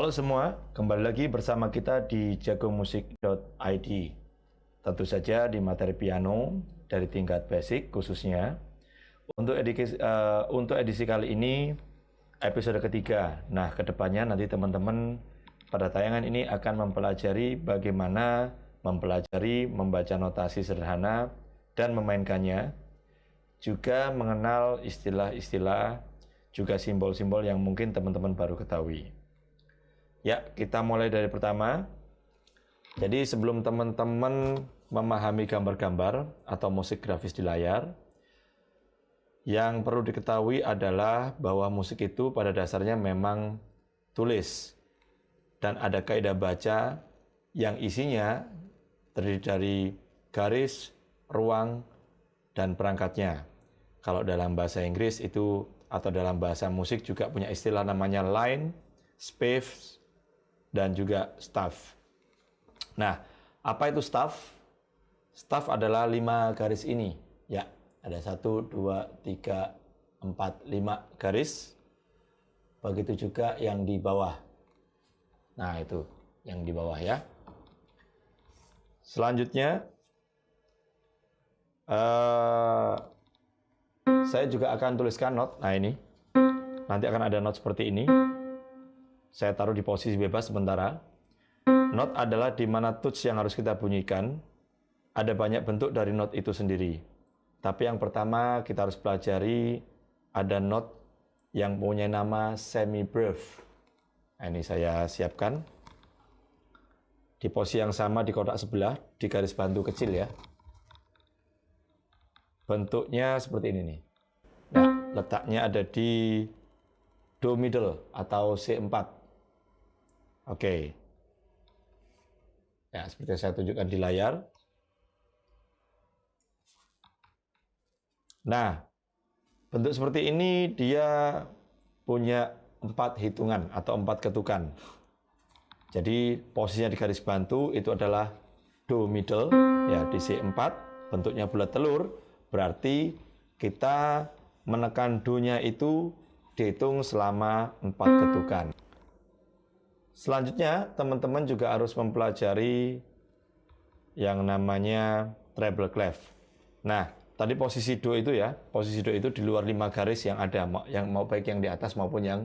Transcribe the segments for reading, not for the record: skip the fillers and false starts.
Halo semua, kembali lagi bersama kita di jagomusik.id. Tentu saja di materi piano dari tingkat basic khususnya. Untuk edisi kali ini episode ketiga. Nah, kedepannya nanti teman-teman pada tayangan ini akan mempelajari bagaimana mempelajari membaca notasi sederhana dan memainkannya, juga mengenal istilah-istilah, juga simbol-simbol yang mungkin teman-teman baru ketahui. Ya, kita mulai dari pertama. Jadi sebelum teman-teman memahami gambar-gambar atau musik grafis di layar, yang perlu diketahui adalah bahwa musik itu pada dasarnya memang tulis. Dan ada kaidah baca yang isinya terdiri dari garis, ruang, dan perangkatnya. Kalau dalam bahasa Inggris itu atau dalam bahasa musik juga punya istilah namanya line, space, dan juga staff. Nah, apa itu staff? Staff adalah 5 garis ini. Ya, ada 1, 2, 3, 4, 5 garis. Begitu juga yang di bawah. Nah, itu yang di bawah ya. Selanjutnya, saya juga akan tuliskan not. Nah, ini. Nanti akan ada not seperti ini. Saya taruh di posisi bebas sementara. Not adalah di mana touch yang harus kita bunyikan. Ada banyak bentuk dari not itu sendiri. Tapi yang pertama kita harus pelajari ada not yang punya nama semi-breve. Nah, ini saya siapkan. Di posisi yang sama di kotak sebelah, di garis bantu kecil ya. Bentuknya seperti ini nih. Nah, letaknya ada di do middle atau C4. Oke. Ya, seperti yang saya tunjukkan di layar. Nah, bentuk seperti ini dia punya 4 hitungan atau 4 ketukan. Jadi posisinya di garis bantu itu adalah do middle, ya di C4, bentuknya bulat telur, berarti kita menekan do-nya itu dihitung selama 4 ketukan. Selanjutnya, teman-teman juga harus mempelajari yang namanya treble clef. Nah, tadi posisi do itu ya, posisi do itu di luar 5 garis yang ada, yang mau baik yang di atas maupun yang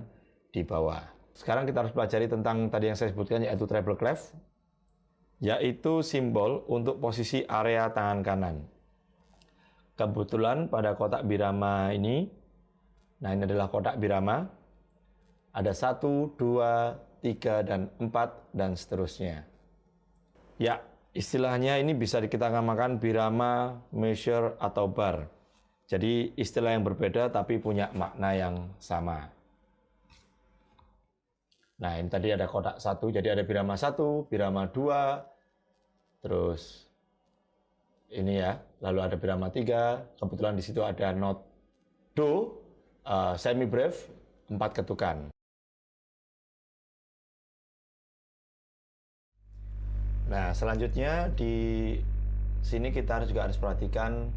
di bawah. Sekarang kita harus pelajari tentang tadi yang saya sebutkan yaitu treble clef, yaitu simbol untuk posisi area tangan kanan. Kebetulan pada kotak birama ini, nah ini adalah kotak birama, ada 1, 2, 3, dan 4, dan seterusnya. Ya, istilahnya ini bisa kita namakan birama, measure, atau bar. Jadi istilah yang berbeda tapi punya makna yang sama. Nah, ini tadi ada kotak 1, jadi ada birama 1, birama 2, terus ini ya, lalu ada birama 3, kebetulan di situ ada not do, semi breve, 4 ketukan. Nah, selanjutnya di sini kita juga harus perhatikan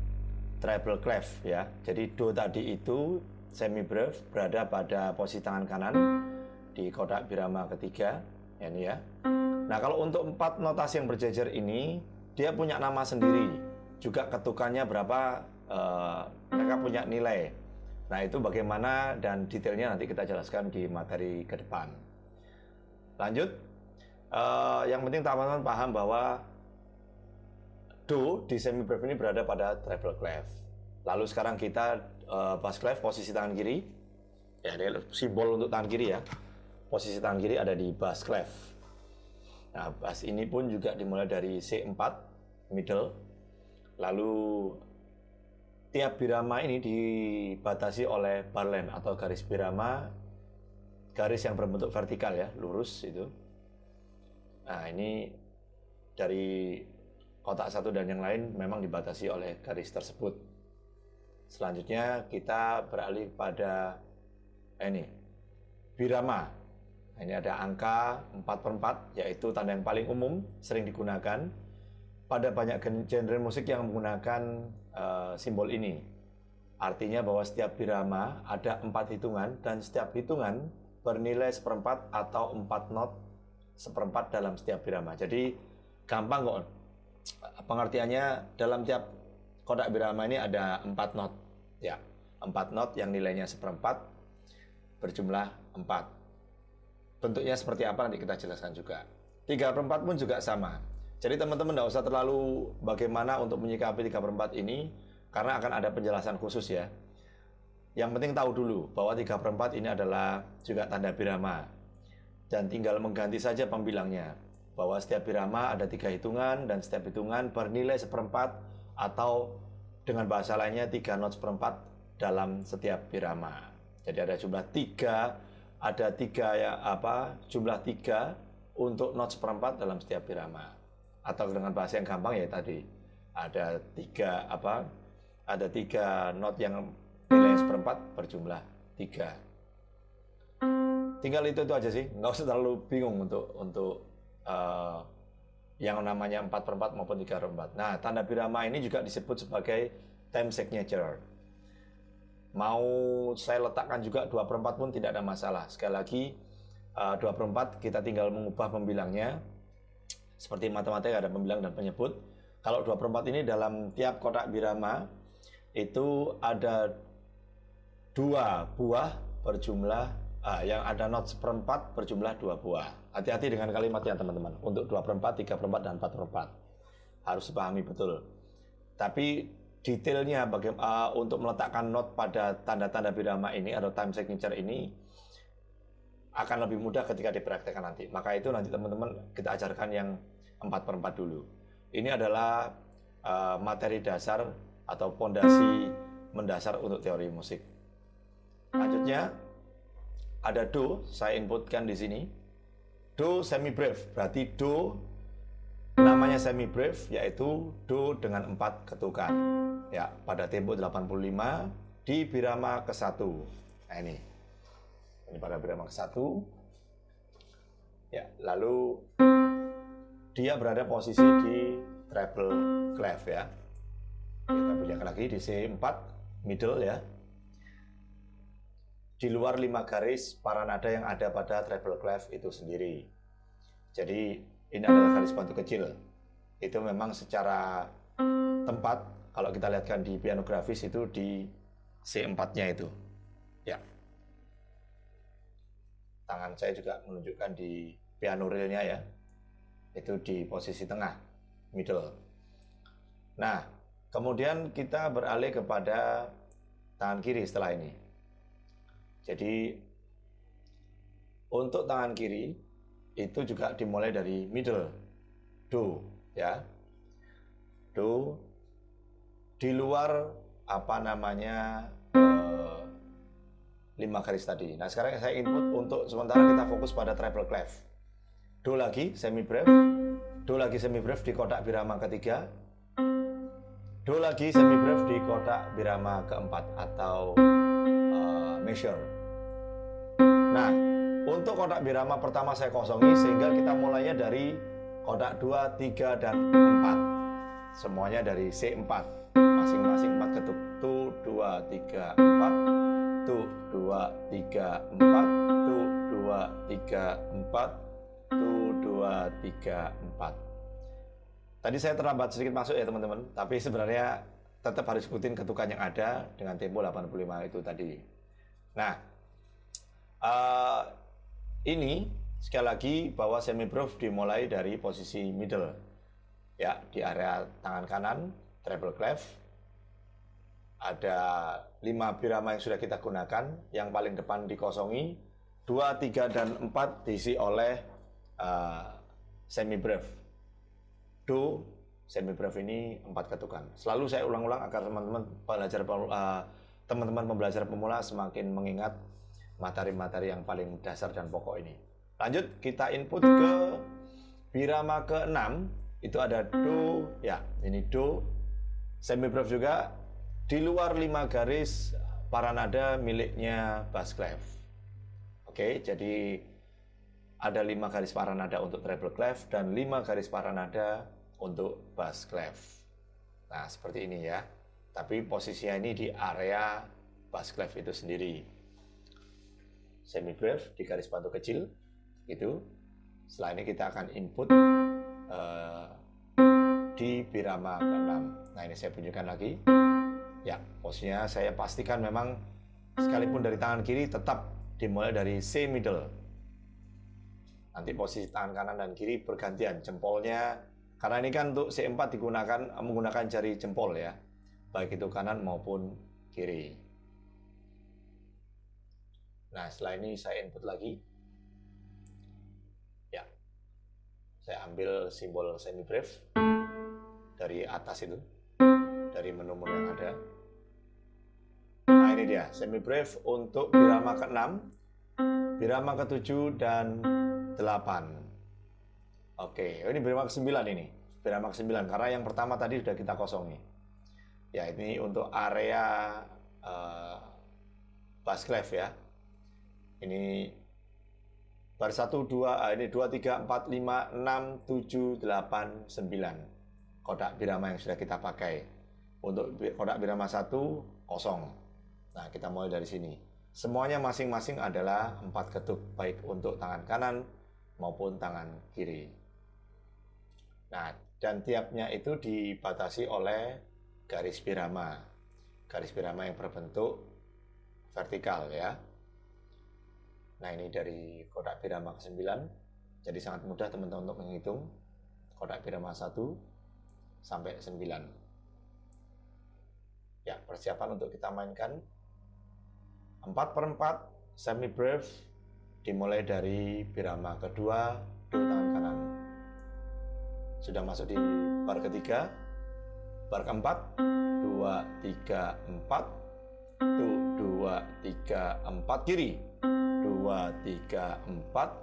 treble clef ya. Jadi do tadi itu semi breve berada pada posisi tangan kanan di kotak birama ketiga, ya ini ya. Nah, kalau untuk 4 notasi yang berjejer ini dia punya nama sendiri. Juga ketukannya berapa, mereka punya nilai. Nah, itu bagaimana dan detailnya nanti kita jelaskan di materi ke depan. Lanjut. Yang penting teman-teman paham bahwa do di semi breve ini berada pada treble clef. Lalu sekarang kita bass clef posisi tangan kiri. Ya, ini simbol untuk tangan kiri ya. Posisi tangan kiri ada di bass clef. Nah, bass ini pun juga dimulai dari C4 middle. Lalu tiap birama ini dibatasi oleh barline atau garis birama, garis yang berbentuk vertikal ya, lurus itu. Nah, ini dari kotak 1 dan yang lain memang dibatasi oleh garis tersebut. Selanjutnya kita beralih pada ini, birama. Nah, ini ada angka 4/4, yaitu tanda yang paling umum, sering digunakan. Pada banyak genre musik yang menggunakan simbol ini. Artinya bahwa setiap birama ada 4 hitungan dan setiap hitungan bernilai seperempat atau 4 not seperempat dalam setiap birama. Jadi gampang kok. Pengertiannya dalam tiap kotak birama ini ada 4 not. Ya, 4 not yang nilainya seperempat berjumlah 4. Bentuknya seperti apa nanti kita jelaskan juga. 3/4 pun juga sama. Jadi teman-teman tidak usah terlalu bagaimana untuk menyikapi 3/4 ini, karena akan ada penjelasan khusus ya. Yang penting tahu dulu bahwa 3/4 ini adalah juga tanda birama. Dan tinggal mengganti saja pembilangnya. Bahwa setiap birama ada 3 hitungan, dan setiap hitungan bernilai seperempat, atau dengan bahasa lainnya 3 not seperempat dalam setiap birama. Jadi ada jumlah 3, ada 3 ya jumlah 3 untuk not seperempat dalam setiap birama. Atau dengan bahasa yang gampang ya tadi, ada 3 not yang nilai seperempat berjumlah 3. Tinggal itu aja sih, nggak usah terlalu bingung untuk yang namanya 4/4 maupun 3/4. Nah, tanda birama ini juga disebut sebagai time signature. Mau saya letakkan juga 2/4 pun tidak ada masalah. Sekali lagi 2/4 kita tinggal mengubah pembilangnya. Seperti matematika ada pembilang dan penyebut. Kalau 2/4 ini dalam tiap kotak birama itu ada 2 buah berjumlah yang ada not seperempat berjumlah 2 buah. Hati-hati dengan kalimatnya teman-teman. Untuk 2/4, 3/4, dan 4/4 harus dipahami betul. Tapi detailnya untuk meletakkan not pada tanda-tanda birama ini atau time signature ini akan lebih mudah ketika dipraktekkan nanti. Maka itu nanti teman-teman kita ajarkan yang 4/4 dulu. Ini adalah materi dasar atau pondasi mendasar untuk teori musik. Lanjutnya ada do, saya inputkan di sini. Do semi breve, berarti do namanya semi breve, yaitu do dengan 4 ketukan. Ya, pada tempo 85 di birama ke-1. Nah ini pada birama ke-1. Ya, lalu dia berada posisi di treble clef ya. Kita punya lagi di C4 middle ya. Di luar 5 garis para nada yang ada pada treble clef itu sendiri. Jadi ini adalah garis bantu kecil. Itu memang secara tempat kalau kita lihatkan di piano grafis itu di C4-nya itu. Ya. Tangan saya juga menunjukkan di piano rail-nya ya. Itu di posisi tengah, middle. Nah, kemudian kita beralih kepada tangan kiri setelah ini. Jadi untuk tangan kiri itu juga dimulai dari middle, do ya, do di luar 5 garis tadi. Nah sekarang saya input untuk sementara kita fokus pada treble clef. Do lagi semi breve, do lagi semi breve di kotak birama ketiga, do lagi semi breve di kotak birama keempat atau measure. Nah, untuk kotak birama pertama saya kosongi sehingga kita mulainya dari kotak 2, 3, dan 4. Semuanya dari C4. Masing-masing 4 ketuk. Tu, 2, 3, 4. Tu, 2, 3, 4. Tu, 2, 3, 4. Tu, 2, 3, 4. Tadi saya terlambat sedikit masuk ya teman-teman. Tapi sebenarnya tetap harus ikutin ketukan yang ada dengan tempo 85 itu tadi. Nah, ini sekali lagi bahwa semi breve dimulai dari posisi middle ya, di area tangan kanan treble clef. Ada 5 birama yang sudah kita gunakan, yang paling depan dikosongi, 2, 3, dan 4 diisi oleh semi breve. Do semi breve ini 4 ketukan. Selalu saya ulang-ulang agar teman-teman pembelajar pemula semakin mengingat materi-materi yang paling dasar dan pokok ini. Lanjut, kita input ke birama ke-6. Itu ada do, ya ini do, semi breve juga, di luar 5 garis para nada miliknya bass clef. Oke, jadi ada 5 garis para nada untuk treble clef dan 5 garis para nada untuk bass clef. Nah, seperti ini ya. Tapi posisinya ini di area bass clef itu sendiri. semi breve di garis bantu kecil gitu. Setelah ini kita akan input di birama ke-6. Nah, ini saya tunjukkan lagi. Ya, posisinya saya pastikan memang sekalipun dari tangan kiri tetap dimulai dari C middle. Nanti posisi tangan kanan dan kiri bergantian jempolnya, karena ini kan untuk C4 menggunakan jari jempol ya, baik itu kanan maupun kiri. Nah, setelah ini saya input lagi. Ya, saya ambil simbol semi breve dari atas itu, dari menu-menu yang ada. Nah, ini dia semi breve untuk birama ke-6, birama ke-7 dan 8. Oke, ini birama ke-9 ini. Birama ke-9 karena yang pertama tadi sudah kita kosongi. Ya, ini untuk area bass clef ya. Ini bar 1 2 ini 2 3 4 5 6 7 8 9. Kotak birama yang sudah kita pakai. Untuk kotak birama 1 kosong. Nah, kita mulai dari sini. Semuanya masing-masing adalah 4 ketuk, baik untuk tangan kanan maupun tangan kiri. Nah, dan tiapnya itu dibatasi oleh garis birama. Garis birama yang berbentuk vertikal ya. Nah, ini dari kotak birama ke-9. Jadi sangat mudah teman-teman untuk menghitung kotak birama 1 sampai 9. Ya, persiapan untuk kita mainkan 4/4 semi breve dimulai dari birama kedua, do tangan kanan. Sudah masuk di bar ketiga, bar keempat, 2 3 4, do 2 3 4 kiri, 2 3 4,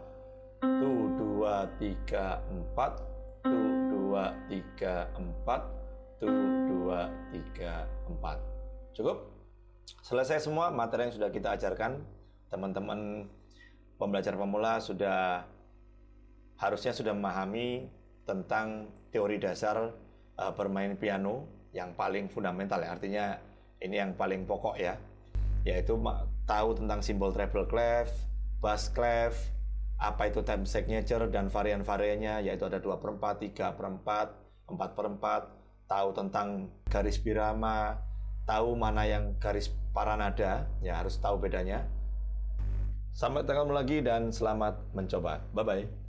do 2 3 4, do 2 3 4, do 2 3 4. Cukup? Selesai semua materi yang sudah kita ajarkan. Teman-teman pembelajar pemula harusnya sudah memahami tentang teori dasar bermain piano yang paling fundamental ya. Artinya ini yang paling pokok ya, yaitu tahu tentang simbol treble clef, bass clef, apa itu time signature dan varian-variannya, yaitu ada 2/4, 3/4, 4/4, tahu tentang garis birama, tahu mana yang garis paranada, ya harus tahu bedanya. Sampai ketemu lagi dan selamat mencoba. Bye-bye.